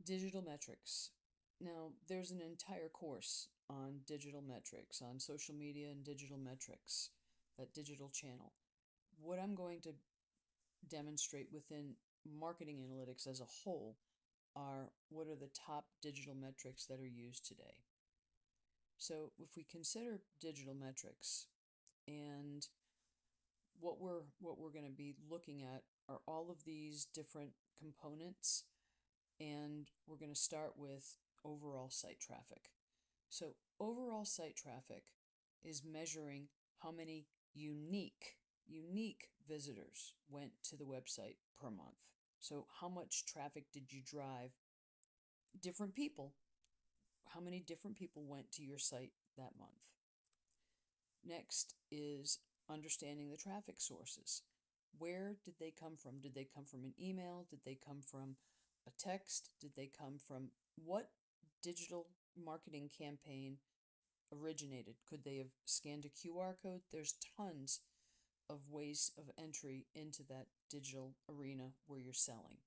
Digital metrics. Now, there's an entire course on digital metrics, on social media and digital metrics, that digital channel. What I'm going to demonstrate within marketing analytics as a whole are what are the top digital metrics that are used today. So, if we consider digital metrics and what we're going to be looking at are all of these different components, and we're going to start with overall site traffic. So, overall site traffic is measuring how many unique visitors went to the website per month. So, how much traffic did you drive? Different people. How many different people went to your site that month? Next is understanding the traffic sources. Where did they come from? Did they come from an email? Did they come from a text? Did they come from what digital marketing campaign originated? Could they have scanned a QR code? There's tons of ways of entry into that digital arena where you're selling.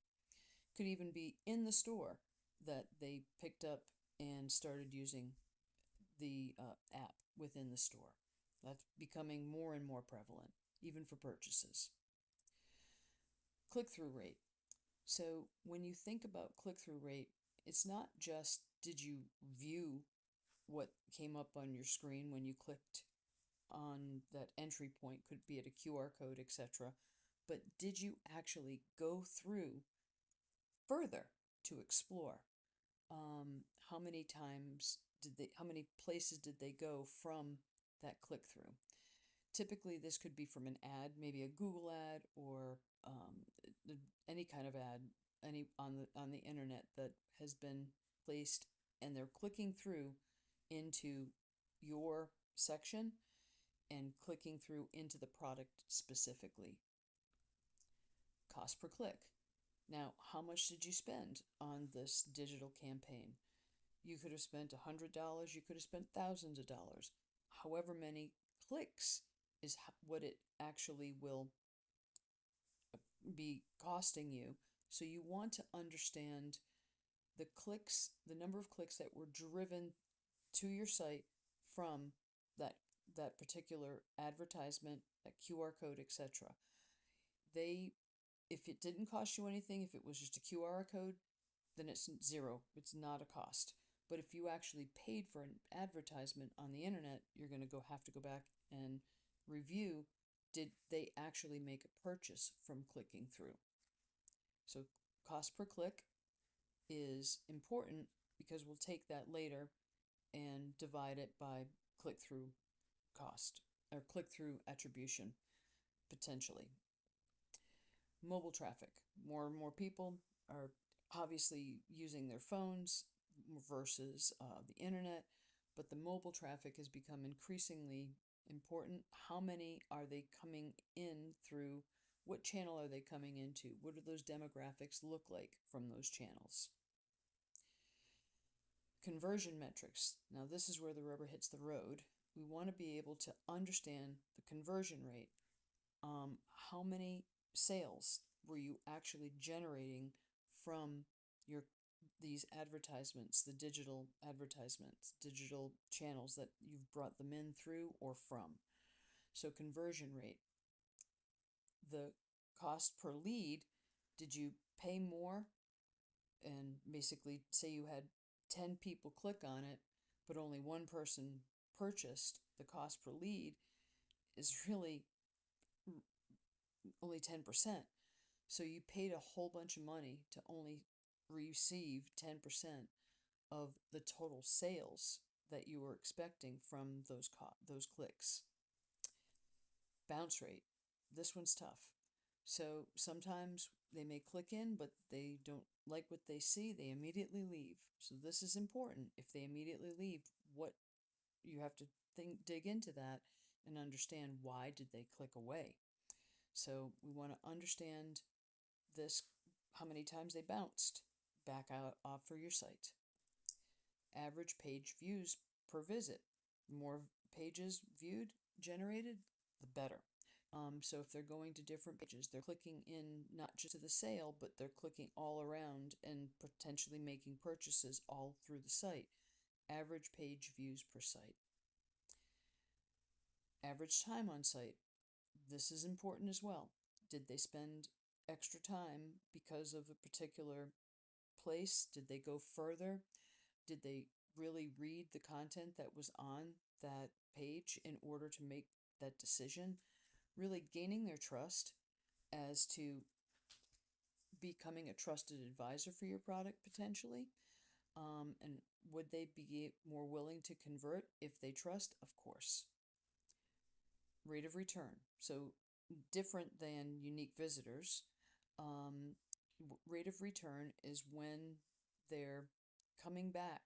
Could even be in the store that they picked up and started using the app within the store. That's becoming more and more prevalent, even for purchases. Click through rate. So, when you think about click through rate, it's not just did you view what came up on your screen when you clicked on that entry point, could be at a QR code, etc. But did you actually go through further to explore? How many times how many places did they go from that click through? Typically, this could be from an ad, maybe a Google ad or any kind of ad, any on the internet that has been placed, and they're clicking through into your section and clicking through into the product specifically. Cost per click. Now, how much did you spend on this digital campaign? You could have spent $100, you could have spent thousands of dollars. However many clicks is what it actually will be costing you. So you want to understand the clicks, the number of clicks that were driven to your site from that particular advertisement, that QR code, etc. They, if it didn't cost you anything, if it was just a QR code, then it's zero. It's not a cost. But if you actually paid for an advertisement on the internet, you're going to have to go back and review, did they actually make a purchase from clicking through? So cost per click is important because we'll take that later and divide it by click through cost or click through attribution potentially. Mobile traffic. More and more people are obviously using their phones versus the internet, but the mobile traffic has become increasingly important. How many are they coming in through? What channel are they coming into? What do those demographics look like from those channels? Conversion metrics. Now, this is where the rubber hits the road. We want to be able to understand the conversion rate. How many sales were you actually generating from your these advertisements, the digital advertisements, digital channels that you've brought them in through or from? So conversion rate. The cost per lead, did you pay more? And basically say you had 10 people click on it, but only one person purchased, the cost per lead is really only 10%. So you paid a whole bunch of money to only receive 10% of the total sales that you were expecting from those clicks. Bounce rate. This one's tough. So sometimes they may click in, but they don't like what they see. They immediately leave. So this is important. If they immediately leave, what you have to dig into that and understand, why did they click away? So we want to understand this, how many times they bounced back out off for your site. Average page views per visit. The more pages viewed, generated, the better. So if they're going to different pages, they're clicking in not just to the sale, but they're clicking all around and potentially making purchases all through the site. Average page views per site. Average time on site. This is important as well. Did they spend extra time because of a particular place? Did they go further? Did they really read the content that was on that page in order to make that decision? Really gaining their trust as to becoming a trusted advisor for your product potentially. And would they be more willing to convert if they trust? Of course. Rate of return. So different than unique visitors. Rate of return is when they're coming back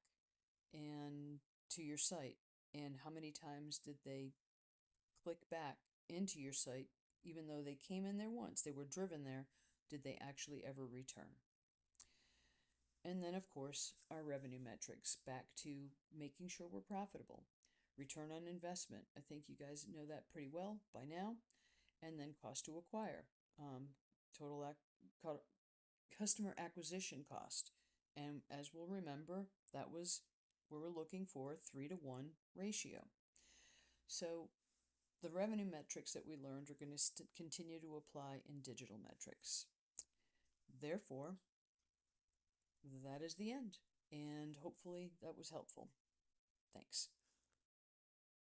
and to your site, and how many times did they click back into your site even though they came in there once, they were driven there, did they actually ever return? And then, of course, our revenue metrics, back to making sure we're profitable. Return on investment, I think you guys know that pretty well by now. And then cost to acquire, total customer acquisition cost. And as we'll remember, that was where we're looking for 3-to-1 ratio. So the revenue metrics that we learned are going to continue to apply in digital metrics. Therefore, that is the end, and hopefully that was helpful. Thanks.